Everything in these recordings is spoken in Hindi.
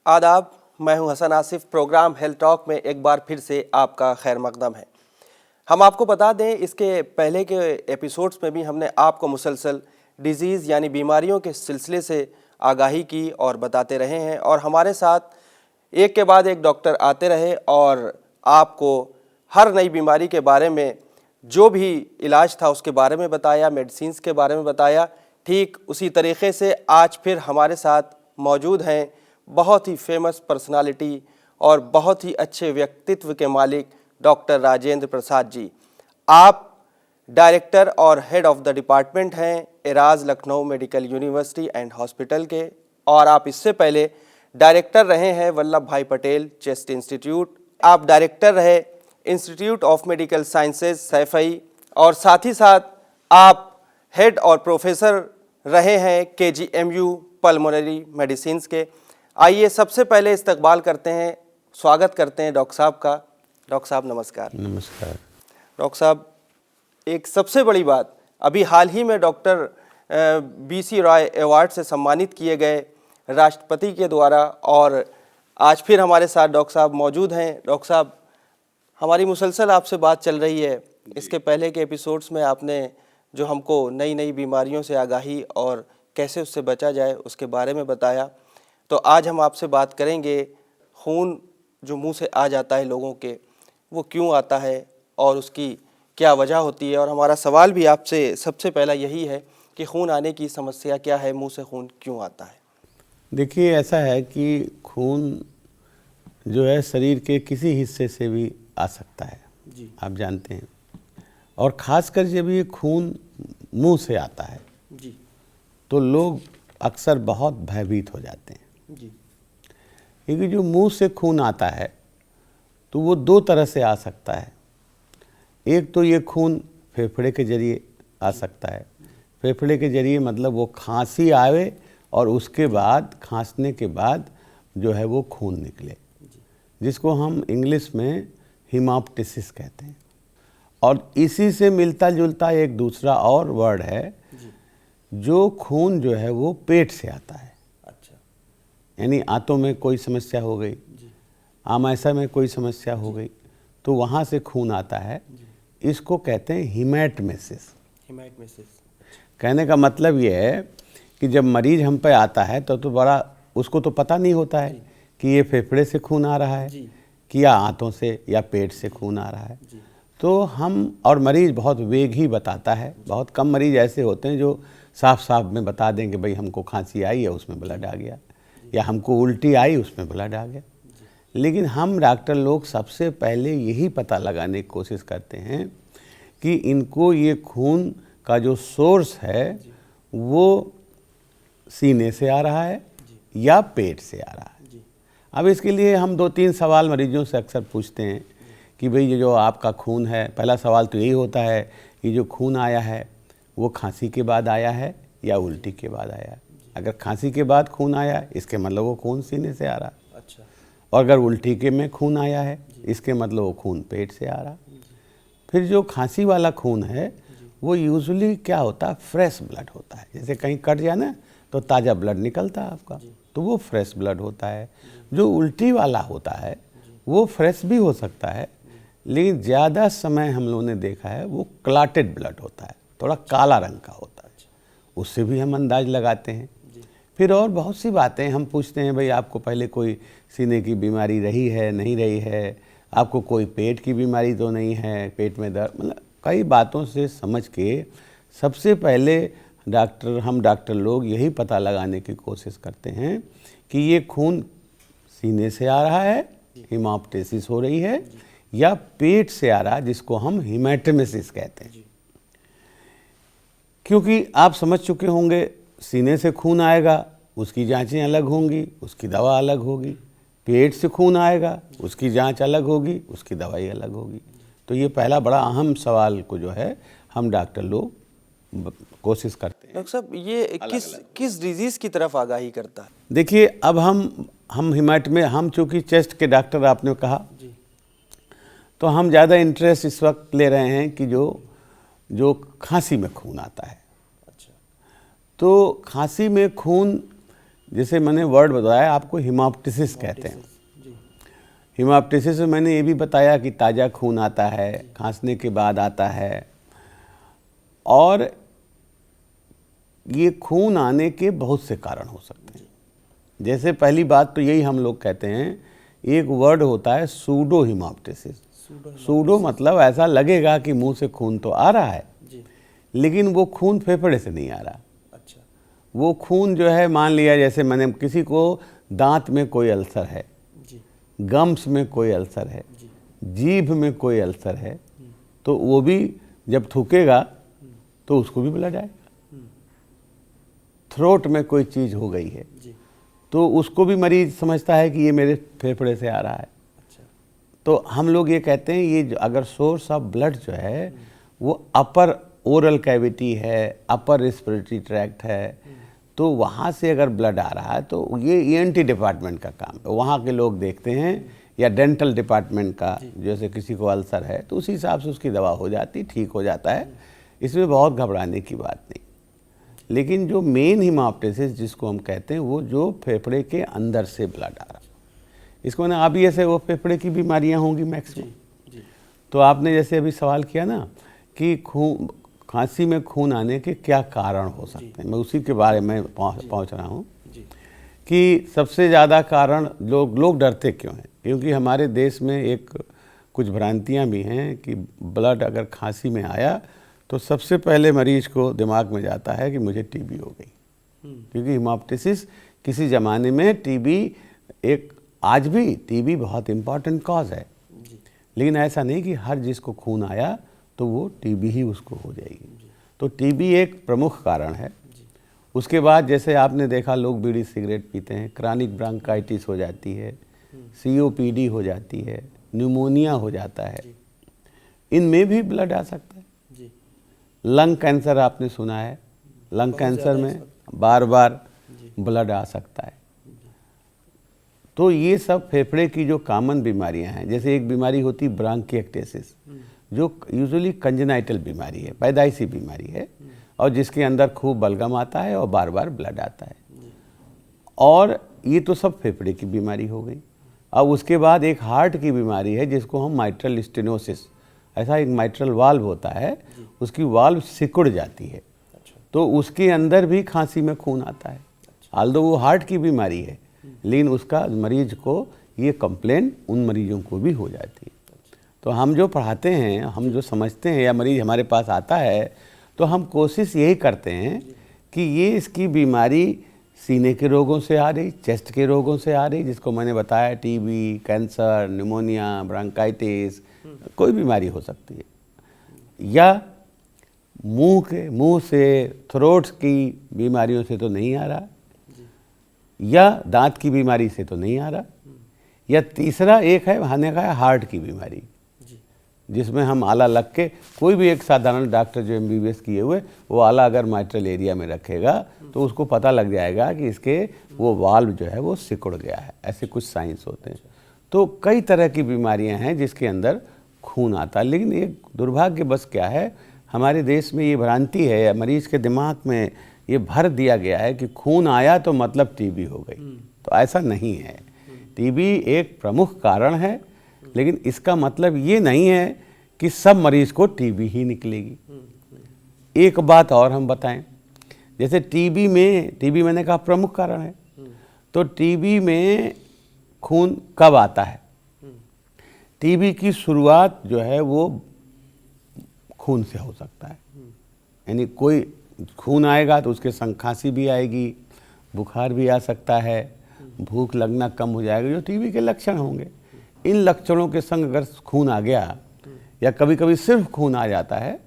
आदाब, मैं हूं Hasan Asif. Programme health talk में एक बार फिर से आपका खैर मकदम है। हम आपको बता दें, इसके पहले के एपिसोड्स में भी हमने आपको मुसलसल डिजीज़ यानी बीमारियों के सिलसिले से आगाही की और बताते रहे हैं, और हमारे साथ एक के बाद एक डॉक्टर आते रहे और आपको हर नई बीमारी के बारे में, जो भी इलाज था उसके बारे में बताया, मेडिसिन्स के बारे में बताया। ठीक उसी तरीक़े से आज फिर हमारे साथ मौजूद हैं बहुत ही फेमस पर्सनालिटी और बहुत ही अच्छे व्यक्तित्व के मालिक डॉक्टर राजेंद्र प्रसाद जी। आप डायरेक्टर और हेड ऑफ द डिपार्टमेंट हैं eras Lucknow medical university and hospital के, और आप इससे पहले डायरेक्टर रहे हैं वल्लभ भाई पटेल चेस्ट इंस्टीट्यूट। आप डायरेक्टर रहे institute of medical sciences Saifai, और साथ ही साथ आप हेड और प्रोफेसर रहे हैं KGMU पल्मोनरी मेडिसिन्स के। आइए सबसे पहले इस्तकबाल करते हैं, स्वागत करते हैं डॉक्टर साहब का। डॉक्टर साहब नमस्कार। नमस्कार। डॉक्टर साहब, एक सबसे बड़ी बात, अभी हाल ही में डॉक्टर BC रॉय अवार्ड से सम्मानित किए गए राष्ट्रपति के द्वारा, और आज फिर हमारे साथ डॉक्टर साहब मौजूद हैं। डॉक्टर साहब, हमारी मुसलसल आपसे बात चल रही है। इसके पहले के एपिसोड्स में आपने जो हमको नई नई बीमारियों से आगाही और कैसे उससे बचा जाए उसके बारे में बताया। तो आज हम आपसे बात करेंगे, खून जो मुंह से आ जाता है लोगों के, वो क्यों आता है और उसकी क्या वजह होती है। और हमारा सवाल भी आपसे सबसे पहला यही है कि खून आने की समस्या क्या है, मुंह से खून क्यों आता है। देखिए, ऐसा है कि खून जो है शरीर के किसी हिस्से से भी आ सकता है जी। आप जानते हैं, और ख़ासकर जब ये खून मुंह से आता है जी तो लोग अक्सर बहुत भयभीत हो जाते हैं, जी। क्योंकि जो मुंह से खून आता है तो वो दो तरह से आ सकता है। एक तो ये खून फेफड़े के जरिए आ सकता है। फेफड़े के जरिए मतलब वो खांसी आवे और उसके बाद खांसने के बाद जो है वो खून निकले, जिसको हम इंग्लिश में हीमोप्टिसिस कहते हैं। और इसी से मिलता जुलता एक दूसरा और वर्ड है, जो खून जो है वो पेट से आता है। अच्छा। यानी आंतों में कोई समस्या हो गई, आमाशय में कोई समस्या हो गई, तो वहाँ से खून आता है। इसको कहते हैं हीमेटमेसिस। हीमेटमेसिस। कहने का मतलब ये है कि जब मरीज हम पे आता है तो बड़ा उसको तो पता नहीं होता है कि ये फेफड़े से खून आ रहा है कि या आंतों से या पेट से खून आ रहा है। तो हम और मरीज़ बहुत वेग ही बताता है। बहुत कम मरीज़ ऐसे होते हैं जो साफ साफ में बता देंगे भाई हमको खांसी आई है उसमें ब्लड आ गया, या हमको उल्टी आई उसमें ब्लड आ गया। लेकिन हम डॉक्टर लोग सबसे पहले यही पता लगाने की कोशिश करते हैं कि इनको ये खून का जो सोर्स है वो सीने से आ रहा है या पेट से आ रहा है। अब इसके लिए हम 2-3 सवाल मरीजों से अक्सर पूछते हैं कि भाई ये जो आपका खून है, पहला सवाल तो यही होता है कि जो खून आया है वो खांसी के बाद आया है या उल्टी के बाद आया है। अगर खांसी के बाद खून आया है इसके मतलब वो खून सीने से आ रहा है। अच्छा। और अगर उल्टी के में खून आया है इसके मतलब वो खून पेट से आ रहा है। फिर जो खांसी वाला खून है वो यूजुअली क्या होता है, फ्रेश ब्लड होता है। जैसे कहीं कट जाए ना तो ताज़ा ब्लड निकलता है आपका, तो वो फ्रेश ब्लड होता है। जो उल्टी वाला होता है वो फ्रेश भी हो सकता है, लेकिन ज़्यादा समय हम लोगों ने देखा है वो क्लॉटेड ब्लड होता है, थोड़ा काला रंग का होता है। उससे भी हम अंदाज लगाते हैं। फिर और बहुत सी बातें हम पूछते हैं, भाई आपको पहले कोई सीने की बीमारी रही है, नहीं रही है, आपको कोई पेट की बीमारी तो नहीं है, पेट में दर्द, मतलब कई बातों से समझ के सबसे पहले हम डॉक्टर लोग यही पता लगाने की कोशिश करते हैं कि ये खून सीने से आ रहा है, हीमोप्टिसिस हो रही है, या पेट से आ रहा है जिसको हम हीमेटमेसिस कहते हैं। क्योंकि आप समझ चुके होंगे, सीने से खून आएगा उसकी जांचें अलग होंगी, उसकी दवा अलग होगी। पेट से खून आएगा उसकी जांच अलग होगी, उसकी दवाई अलग होगी। तो ये पहला बड़ा अहम सवाल को जो है हम डॉक्टर लोग कोशिश करते हैं। डॉक्टर साहब, ये किस डिजीज़ की तरफ आगाही करता है? देखिए, अब हम हिमायत में, हम चूँकि चेस्ट के डॉक्टर आपने कहा, तो हम ज़्यादा इंटरेस्ट इस वक्त ले रहे हैं कि जो खांसी में खून आता है। अच्छा। तो खांसी में खून जैसे मैंने वर्ड बताया आपको, हिमाप्टिसिस कहते हैं। हिमाप्टिसिस में मैंने ये भी बताया कि ताज़ा खून आता है, खांसने के बाद आता है, और ये खून आने के बहुत से कारण हो सकते हैं। जैसे पहली बात तो यही हम लोग कहते हैं, एक वर्ड होता है सूडो हिमाप्टिसिस। सूडो मतलब ऐसा लगेगा कि मुंह से खून तो आ रहा है, लेकिन वो खून फेफड़े से नहीं आ रहा। अच्छा। वो खून जो है, मान लिया जैसे मैंने किसी को दांत में कोई अल्सर है, गम्स में कोई अल्सर है, जीभ में कोई अल्सर है, तो वो भी जब थूकेगा तो उसको भी ब्लड आएगा। थ्रोट में कोई चीज़ हो गई है तो उसको भी मरीज समझता है कि ये मेरे फेफड़े से आ रहा है। अच्छा। तो हम लोग ये कहते हैं, ये अगर सोर्स ऑफ ब्लड जो है वो अपर ओरल कैविटी है, अपर रेस्पिरेटरी ट्रैक्ट है, तो वहाँ से अगर ब्लड आ रहा है तो ये ENT डिपार्टमेंट का काम है, वहाँ के लोग देखते हैं, या डेंटल डिपार्टमेंट का, जैसे किसी को अल्सर है तो उसी हिसाब से उसकी दवा हो जाती, ठीक हो जाता है। इसमें बहुत घबराने की बात नहीं। लेकिन जो मेन हिमाप्टिसिस जिसको हम कहते हैं, वो जो फेफड़े के अंदर से ब्लड आ रहा है, इसको ना अभी ऐसे वो फेफड़े की बीमारियां होंगी मैक्सिमम। तो आपने जैसे अभी सवाल किया ना कि खांसी में खून आने के क्या कारण हो सकते हैं, मैं उसी के बारे में पहुंच रहा हूं कि सबसे ज़्यादा कारण लोग डरते क्यों हैं, क्योंकि हमारे देश में कुछ भ्रांतियां भी हैं कि ब्लड अगर खांसी में आया तो सबसे पहले मरीज को दिमाग में जाता है कि मुझे टीबी हो गई, क्योंकि हिमाप्टिसिस किसी ज़माने में आज भी टीबी बहुत इम्पॉर्टेंट कॉज है, लेकिन ऐसा नहीं कि हर जिसको खून आया तो वो टीबी ही उसको हो जाएगी। तो टीबी एक प्रमुख कारण है। उसके बाद जैसे आपने देखा लोग बीड़ी सिगरेट पीते हैं, क्रॉनिक ब्रोंकाइटिस हो जाती है, COPD हो जाती है, न्यूमोनिया हो जाता है, इनमें भी ब्लड आ सकता है। लंग कैंसर आपने सुना है, लंग कैंसर में बार बार ब्लड आ सकता है। तो ये सब फेफड़े की जो कॉमन बीमारियां हैं, जैसे एक बीमारी होती है ब्रोंकिएक्टेसिस, जो यूजुअली कंजेनाइटल बीमारी है, पैदाइशी बीमारी है, और जिसके अंदर खूब बलगम आता है और बार बार ब्लड आता है। और ये तो सब फेफड़े की बीमारी हो गई। अब उसके बाद एक हार्ट की बीमारी है जिसको हम माइट्रल स्टेनोसिस, ऐसा एक माइट्रल वाल्व होता है, उसकी वाल्व सिकुड़ जाती है, तो उसके अंदर भी खांसी में खून आता है। आल्दो वो हार्ट की बीमारी है, लेकिन उसका मरीज को ये कंप्लेन उन मरीजों को भी हो जाती है। तो हम जो पढ़ाते हैं, हम जो समझते हैं, या मरीज हमारे पास आता है तो हम कोशिश यही करते हैं कि ये इसकी बीमारी सीने के रोगों से आ रही, चेस्ट के रोगों से आ रही, जिसको मैंने बताया टीबी, कैंसर, निमोनिया, ब्रोंकाइटिस, कोई बीमारी हो सकती है, या मुंह से थ्रोट की बीमारियों से तो नहीं आ रहा, या दांत की बीमारी से तो नहीं आ रहा, या तीसरा एक है आने का हार्ट की बीमारी, जिसमें हम आला लग के, कोई भी एक साधारण डॉक्टर जो MBBS किए हुए, वो आला अगर माइट्रल एरिया में रखेगा तो उसको पता लग जाएगा कि इसके वो वाल्व जो है वो सिकुड़ गया है। ऐसे कुछ साइंस होते हैं। तो कई तरह की बीमारियां हैं जिसके अंदर खून आता है। लेकिन एक दुर्भाग्य बस क्या है, हमारे देश में ये भ्रांति है, मरीज के दिमाग में ये भर दिया गया है कि खून आया तो मतलब टीबी हो गई। तो ऐसा नहीं है। टीबी एक प्रमुख कारण है, लेकिन इसका मतलब ये नहीं है कि सब मरीज को टीबी ही निकलेगी। एक बात और हम बताएं, जैसे टीबी मैंने कहा प्रमुख कारण है, तो टीबी में खून कब आता है? टीबी की शुरुआत जो है वो खून से हो सकता है, यानी कोई खून आएगा तो उसके संग खांसी भी आएगी, बुखार भी आ सकता है, भूख लगना कम हो जाएगा, जो टीबी के लक्षण होंगे। इन लक्षणों के संग अगर खून आ गया, या कभी कभी सिर्फ खून आ जाता है,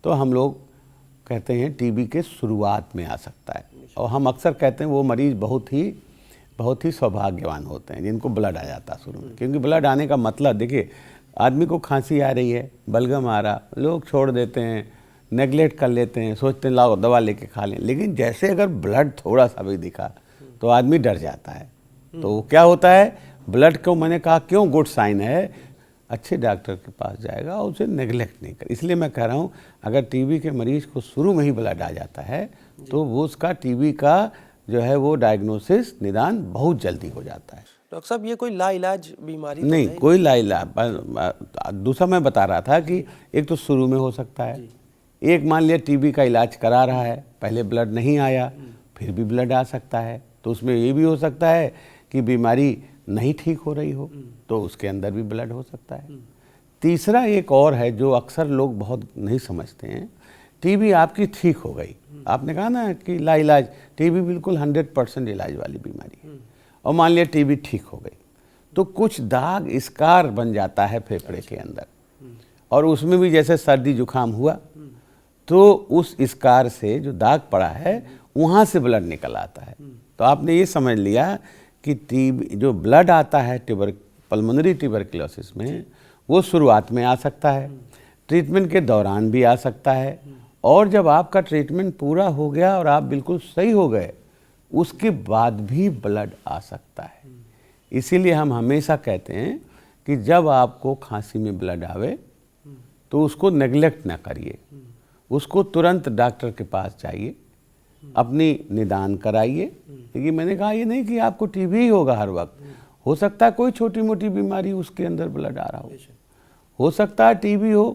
तो हम लोग कहते हैं टीबी के शुरुआत में आ सकता है। और हम अक्सर कहते हैं वो मरीज बहुत ही सौभाग्यवान होते हैं जिनको ब्लड आ जाता है शुरू में। क्योंकि ब्लड आने का मतलब, देखिए आदमी को खांसी आ रही है, बलगम आ रहा, लोग छोड़ देते हैं, नेगलेक्ट कर लेते हैं, सोचते हैं लाओ दवा लेके खा लें। लेकिन जैसे अगर ब्लड थोड़ा सा भी दिखा तो आदमी डर जाता है। तो क्या होता है, ब्लड को मैंने कहा क्यों गुड साइन है, अच्छे डॉक्टर के पास जाएगा और उसे नेगलेक्ट नहीं कर। इसलिए मैं कह रहा हूँ, अगर टीबी के मरीज को शुरू में ही ब्लड आ जाता है तो वो उसका टीबी का जो है वो डायग्नोसिस निदान बहुत जल्दी हो जाता है। डॉक्टर साहब, ये कोई लाइलाज बीमारी तो नहीं, कोई लाइलाज। दूसरा मैं बता रहा था कि एक तो शुरू में हो सकता है, एक मान लिया टीबी का इलाज करा रहा है, पहले ब्लड नहीं आया, फिर भी ब्लड आ सकता है, तो उसमें ये भी हो सकता है कि बीमारी नहीं ठीक हो रही हो, तो उसके अंदर भी ब्लड हो सकता है। तीसरा एक और है जो अक्सर लोग बहुत नहीं समझते हैं, टीबी आपकी ठीक हो गई, आपने कहा ना कि लाइलाज, टीबी बिल्कुल 100% इलाज वाली बीमारी है, और मान लिया टीबी ठीक हो गई, तो कुछ दाग स्कार बन जाता है फेफड़े के अंदर, और उसमें भी जैसे सर्दी जुकाम हुआ तो उस स्कार से जो दाग पड़ा है वहाँ से ब्लड निकल आता है। तो आपने ये समझ लिया कि टीबी जो ब्लड आता है पल्मोनरी ट्यूबरकुलोसिस में, वो शुरुआत में आ सकता है, ट्रीटमेंट के दौरान भी आ सकता है, और जब आपका ट्रीटमेंट पूरा हो गया और आप बिल्कुल सही हो गए उसके बाद भी ब्लड आ सकता है। इसीलिए हम हमेशा कहते हैं कि जब आपको खांसी में ब्लड आवे तो उसको नेग्लेक्ट ना करिए, उसको तुरंत डॉक्टर के पास जाइए, अपनी निदान कराइए। क्योंकि मैंने कहा ये नहीं कि आपको टीबी ही होगा हर वक्त, हो सकता है कोई छोटी मोटी बीमारी उसके अंदर ब्लड आ रहा हो सकता है टीबी हो,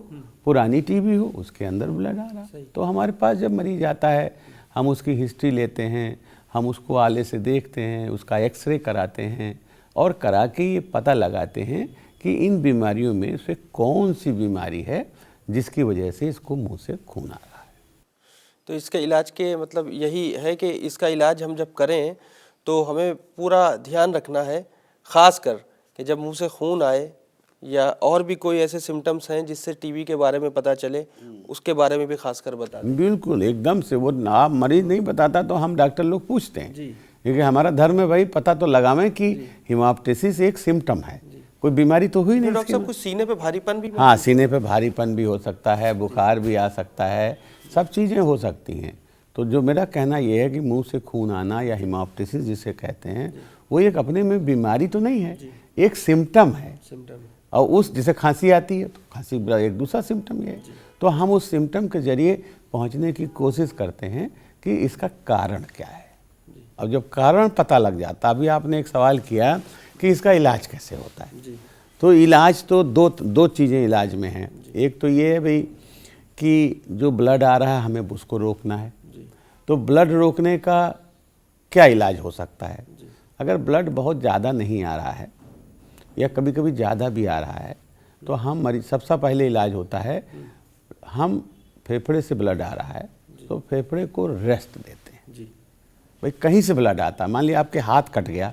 पुरानी टीबी हो, उसके अंदर ब्लड आ रहा। तो हमारे पास जब मरीज आता है हम उसकी हिस्ट्री लेते हैं, हम उसको आले से देखते हैं, उसका एक्सरे कराते हैं, और करा के ये पता लगाते हैं कि इन बीमारियों में से कौन सी बीमारी है जिसकी वजह से इसको मुंह से खून आ रहा है। तो इसके इलाज के मतलब यही है कि इसका इलाज हम जब करें तो हमें पूरा ध्यान रखना है, ख़ास कर कि जब मुंह से खून आए या और भी कोई ऐसे सिम्टम्स हैं जिससे टीबी के बारे में पता चले, उसके बारे में भी खासकर बता दें। बिल्कुल, एकदम से वो आप मरीज नहीं बताता तो हम डॉक्टर लोग पूछते हैं, क्योंकि हमारा धर्म है भाई पता तो लगावें कि हिमोप्टिसिस एक सिम्टम है, कोई बीमारी तो हुई नहीं। डॉक्टर साहब, कुछ सीने पे भारीपन भी? हाँ, सीने पे भारीपन भी हो सकता है, बुखार भी आ सकता है, सब चीज़ें हो सकती हैं। तो जो मेरा कहना ये है कि मुंह से खून आना या हिमोप्टिसिस जिसे कहते हैं, वो एक अपने में बीमारी तो नहीं है, एक सिम्टम है। और उस जैसे खांसी आती है तो खांसी एक दूसरा सिम्टम ये है। तो हम उस सिम्टम के जरिए पहुंचने की कोशिश करते हैं कि इसका कारण क्या है। अब जब कारण पता लग जाता, अभी आपने एक सवाल किया कि इसका इलाज कैसे होता है, तो इलाज तो दो चीज़ें इलाज में हैं। एक तो ये है भाई कि जो ब्लड आ रहा है हमें उसको रोकना है, तो ब्लड रोकने का क्या इलाज हो सकता है। अगर ब्लड बहुत ज़्यादा नहीं आ रहा है या कभी कभी ज़्यादा भी आ रहा है तो हम मरीज, सबसे पहले इलाज होता है, हम फेफड़े से ब्लड आ रहा है तो फेफड़े को रेस्ट देते हैं। भाई कहीं से ब्लड आता है, मान लिया आपके हाथ कट गया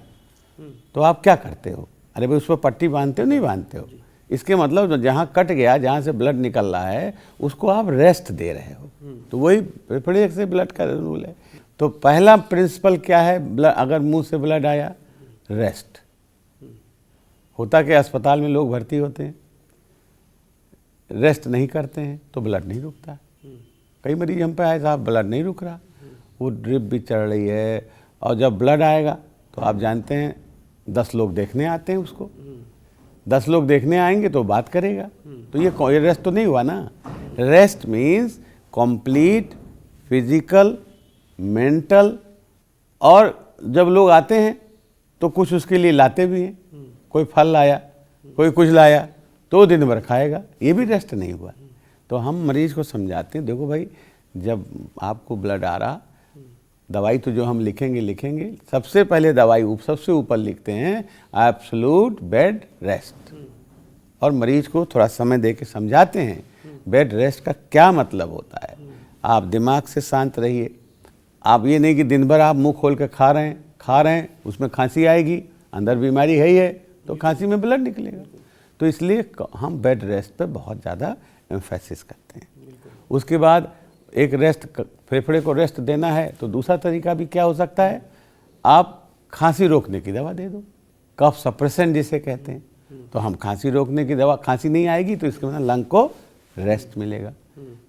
तो आप क्या करते हो, अरे भाई उस पर पट्टी बांधते हो, नहीं बांधते हो। इसके मतलब जहाँ कट गया, जहाँ से ब्लड निकल रहा है उसको आप रेस्ट दे रहे हो, तो वही फेफड़े से ब्लड का रूल है। तो पहला प्रिंसिपल क्या है, ब्लड अगर मुंह से ब्लड आया, रेस्ट। होता कि अस्पताल में लोग भर्ती होते हैं, रेस्ट नहीं करते हैं तो ब्लड नहीं रुकता। कई मरीज हम पे आए, साहब ब्लड नहीं रुक रहा, वो ड्रिप भी चढ़ रही है, और जब ब्लड आएगा तो आप जानते हैं 10 लोग देखने आते हैं उसको, 10 लोग देखने आएंगे तो बात करेगा, तो ये रेस्ट तो नहीं हुआ ना। Rest means complete physical, mental, और जब लोग आते हैं तो कुछ उसके लिए लाते भी हैं, कोई फल लाया, कोई कुछ लाया, तो दिन भर खाएगा, ये भी रेस्ट नहीं हुआ। तो हम मरीज को समझाते हैं, देखो भाई जब आपको ब्लड आ रहा, दवाई तो जो हम लिखेंगे, सबसे पहले दवाई सबसे ऊपर लिखते हैं एब्सोल्यूट बेड रेस्ट, और मरीज को थोड़ा समय दे के समझाते हैं बेड रेस्ट का क्या मतलब होता है। आप दिमाग से शांत रहिए, आप ये नहीं कि दिन भर आप मुंह खोल के खा रहे हैं, उसमें खांसी आएगी, अंदर बीमारी है ही है, तो खांसी में ब्लड निकलेगा। तो इसलिए हम बेड रेस्ट पे बहुत ज़्यादा एम्फेसिस करते हैं। उसके बाद एक रेस्ट, फेफड़े को रेस्ट देना है तो दूसरा तरीका भी क्या हो सकता है, आप खांसी रोकने की दवा दे दो, कफ सप्रेसेंट जिसे कहते हैं। तो हम खांसी रोकने की दवा, खांसी नहीं आएगी तो इसके मतलब लंग को रेस्ट मिलेगा।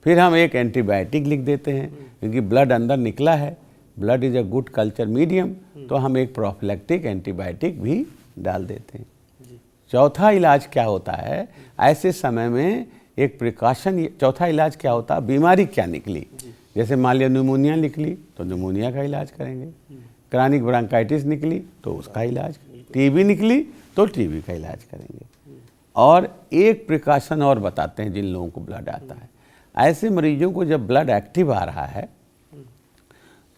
फिर हम एक एंटीबायोटिक लिख देते हैं, क्योंकि ब्लड अंदर निकला है, blood is a good culture medium, तो हम एक प्रोफिलैक्टिक एंटीबायोटिक भी डाल देते हैं। चौथा इलाज क्या होता है, ऐसे समय में एक प्रिकॉशन, चौथा इलाज क्या होता है, बीमारी क्या निकली, जैसे मान लिया न्यूमोनिया निकली तो न्यूमोनिया का इलाज करेंगे, क्रॉनिक ब्रोंकाइटिस निकली तो उसका इलाज, टीबी निकली तो टीबी का इलाज करेंगे। और एक प्रिकॉशन और बताते हैं जिन लोगों को ब्लड आता है, ऐसे मरीजों को जब ब्लड एक्टिव आ रहा है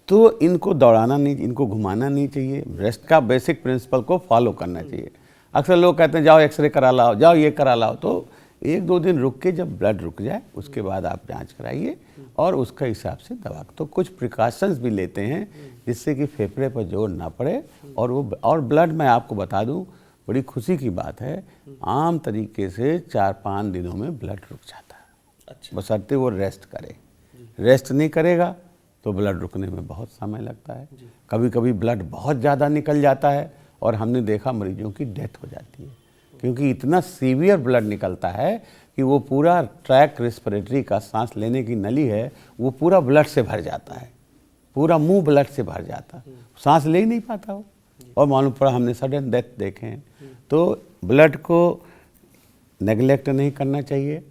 तो इनको दौड़ाना नहीं, इनको घुमाना नहीं चाहिए, रेस्ट का बेसिक प्रिंसिपल को फॉलो करना चाहिए। अक्सर लोग कहते हैं जाओ एक्सरे करा लाओ, जाओ ये करा लाओ, तो 1-2 दिन रुक के जब ब्लड रुक जाए उसके बाद आप जांच कराइए और उसके हिसाब से दवा। तो कुछ प्रिकॉशंस भी लेते हैं जिससे कि फेफड़े पर जोर ना पड़े। और ब्लड मैं आपको बता दूं, बड़ी खुशी की बात है, आम तरीके से 4-5 दिनों में ब्लड रुक जाता है। अच्छा। बशर्ते वो रेस्ट करे। रेस्ट नहीं करेगा तो ब्लड रुकने में बहुत समय लगता है। कभी कभी ब्लड बहुत ज़्यादा निकल जाता है और हमने देखा मरीजों की डेथ हो जाती है, क्योंकि इतना सीवियर ब्लड निकलता है कि वो पूरा ट्रैक रेस्पिरेटरी का सांस लेने की नली है वो पूरा ब्लड से भर जाता है, पूरा मुंह ब्लड से भर जाता है, सांस ले ही नहीं पाता वो, और मालूम पड़ा हमने सडन डेथ देखे हैं। तो ब्लड को नेगलेक्ट नहीं करना चाहिए।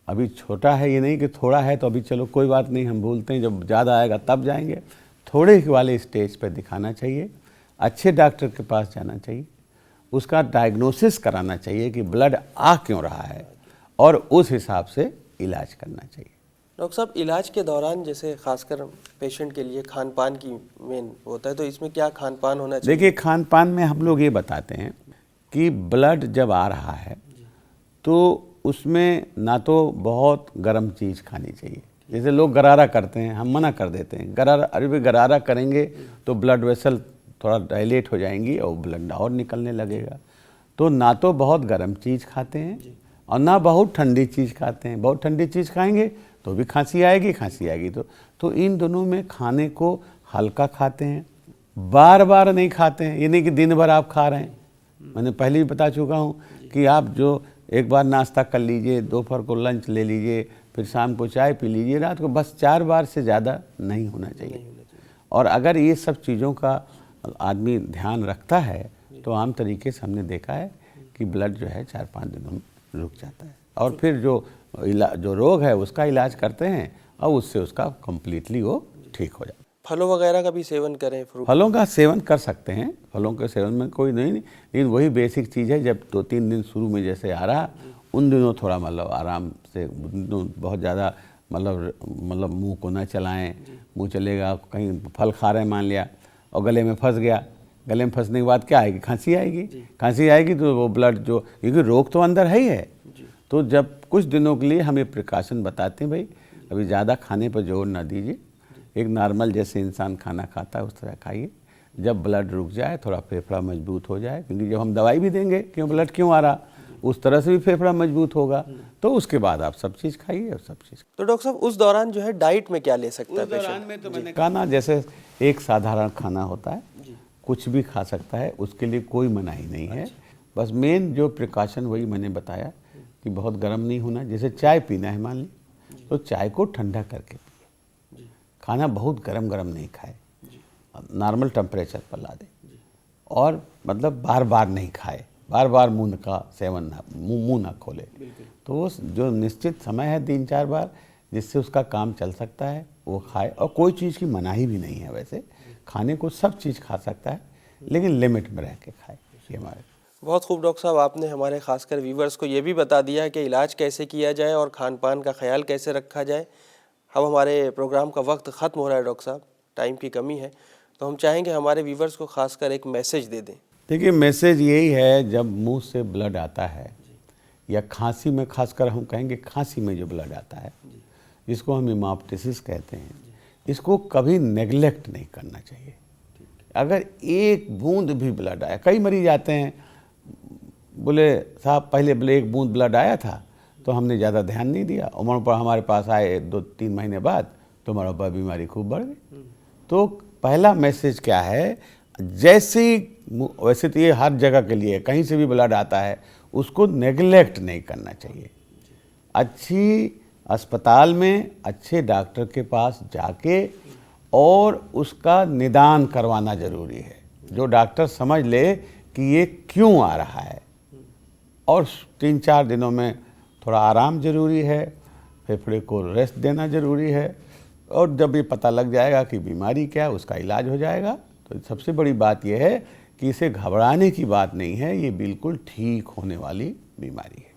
अभी छोटा है, ये नहीं कि थोड़ा है तो अभी चलो कोई बात नहीं हम भूलते हैं, जब ज़्यादा आएगा तब जाएंगे। थोड़े वाले स्टेज पर दिखाना चाहिए, अच्छे डॉक्टर के पास जाना चाहिए, उसका डायग्नोसिस कराना चाहिए कि ब्लड आ क्यों रहा है और उस हिसाब से इलाज करना चाहिए। डॉक्टर साहब, इलाज के दौरान जैसे खासकर पेशेंट के लिए खान पान की मेन होता है, तो इसमें क्या खान पान होना चाहिए? देखिए, खान पान में हम लोग ये बताते हैं कि ब्लड जब आ रहा है तो उसमें ना तो बहुत गर्म चीज़ खानी चाहिए। जैसे लोग गरारा करते हैं, हम मना कर देते हैं गरारा, अरे भाई गरारा करेंगे तो ब्लड वेसल थोड़ा डायलेट हो जाएंगी और ब्लड और निकलने लगेगा। तो ना तो बहुत गर्म चीज़ खाते हैं और ना बहुत ठंडी चीज़ खाते हैं। बहुत ठंडी चीज़ खाएंगे तो भी खांसी आएगी। तो इन दोनों में खाने को हल्का खाते हैं, बार बार नहीं खाते हैं। ये नहीं कि दिन भर आप खा रहे हैं। मैंने पहले भी बता चुका हूँ कि आप जो एक बार नाश्ता कर लीजिए, दोपहर को लंच ले लीजिए, फिर शाम को चाय पी लीजिए, रात को, बस 4 बार से ज़्यादा नहीं होना चाहिए। और अगर ये सब चीज़ों का आदमी ध्यान रखता है तो आम तरीके से हमने देखा है कि ब्लड जो है 4-5 दिनों में रुक जाता है। और फिर जो रोग है उसका इलाज करते हैं और उससे उसका कम्प्लीटली वो ठीक हो जाता है। फलों वगैरह का भी सेवन करें? फ्रूट फलों का सेवन कर सकते हैं, फलों के सेवन में कोई नहीं, लेकिन वही बेसिक चीज़ है, जब 2-3 दिन शुरू में जैसे आ रहा उन दिनों थोड़ा मतलब आराम से, बहुत ज़्यादा मतलब मुंह को ना चलाएं। मुंह चलेगा, कहीं फल खा रहे हैं मान लिया और गले में फंस गया, गले में फंसने के बाद क्या आएगी? खांसी आएगी तो वो ब्लड जो, क्योंकि रोग तो अंदर है ही है। तो जब कुछ दिनों के लिए हम ये प्रिकॉशन बताते हैं, भाई अभी ज़्यादा खाने पर जोर ना दीजिए, एक नॉर्मल जैसे इंसान खाना खाता है उस तरह खाइए। जब ब्लड रुक जाए, थोड़ा फेफड़ा मजबूत हो जाए, क्योंकि जब हम दवाई भी देंगे क्यों ब्लड क्यों आ रहा, उस तरह से भी फेफड़ा मजबूत होगा, तो उसके बाद आप सब चीज़ खाइए और सब चीज़। तो डॉक्टर साहब, उस दौरान जो है डाइट में क्या ले सकता है पेशेंट? में तो मैंने खाना जैसे एक साधारण खाना होता है, कुछ भी खा सकता है, उसके लिए कोई मनाही नहीं है। बस मेन जो प्रिकॉशन वही मैंने बताया कि बहुत गर्म नहीं होना। जैसे चाय पीना है मान ली, तो चाय को ठंडा करके पिए, खाना बहुत गरम नहीं खाए, नॉर्मल टेम्परेचर पर ला दे, और मतलब बार बार नहीं खाए, बार बार मुंह का सेवन ना, मुंह ना खोले। तो वो जो निश्चित समय है 3-4 बार जिससे उसका काम चल सकता है वो खाए। और कोई चीज़ की मनाही भी नहीं है, वैसे खाने को सब चीज़ खा सकता है, लेकिन लिमिट में रह के खाए। ये हमारे बहुत खूब डॉक्टर साहब, आपने हमारे खासकर व्यूवर्स को ये भी बता दिया कि इलाज कैसे किया जाए और खान पान का ख्याल कैसे रखा जाए। अब हमारे प्रोग्राम का वक्त ख़त्म हो रहा है डॉक्टर साहब, टाइम की कमी है, तो हम चाहेंगे हमारे व्यूवर्स को खासकर एक मैसेज दे दें। देखिए, मैसेज यही है, जब मुंह से ब्लड आता है या खांसी में, खासकर हम कहेंगे खांसी में जो ब्लड आता है, जिसको हम हेमाप्टिसिस कहते हैं, इसको कभी नेगलेक्ट नहीं करना चाहिए। अगर एक बूंद भी ब्लड आया, कई मरीज आते हैं बोले साहब पहले बोले 1 बूंद ब्लड आया था तो हमने ज़्यादा ध्यान नहीं दिया, उम्र पर हमारे पास आए 2-3 महीने बाद तो हमारे ऊपर बीमारी खूब बढ़ गई। तो पहला मैसेज क्या है, वैसे तो ये हर जगह के लिए, कहीं से भी ब्लड आता है उसको नेगलेक्ट नहीं करना चाहिए। अच्छी अस्पताल में अच्छे डॉक्टर के पास जाके और उसका निदान करवाना ज़रूरी है, जो डॉक्टर समझ ले कि ये क्यों आ रहा है। और 3-4 दिनों में थोड़ा आराम ज़रूरी है, फेफड़े को रेस्ट देना ज़रूरी है, और जब ये पता लग जाएगा कि बीमारी क्या है उसका इलाज हो जाएगा तो सबसे बड़ी बात यह है कि इसे घबराने की बात नहीं है, ये बिल्कुल ठीक होने वाली बीमारी है।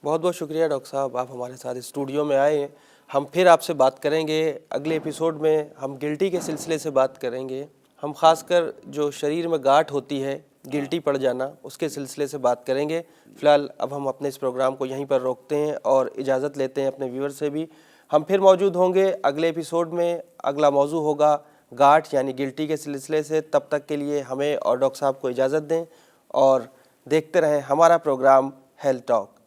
बहुत बहुत शुक्रिया डॉक्टर साहब, आप हमारे साथ स्टूडियो में आए। हम फिर आपसे बात करेंगे अगले एपिसोड में। हम गिल्टी के सिलसिले से बात करेंगे। हम खासकर जो शरीर में गांठ होती है, गिल्टी पड़ जाना, उसके सिलसिले से बात करेंगे। फ़िलहाल अब हम अपने इस प्रोग्राम को यहीं पर रोकते हैं और इजाज़त लेते हैं अपने व्यूअर से भी। हम फिर मौजूद होंगे अगले एपिसोड में। अगला मौजू होगा गांठ यानी गिल्टी के सिलसिले से। तब तक के लिए हमें और डॉक्टर साहब को इजाज़त दें और देखते रहें हमारा प्रोग्राम हेल्थ टॉक।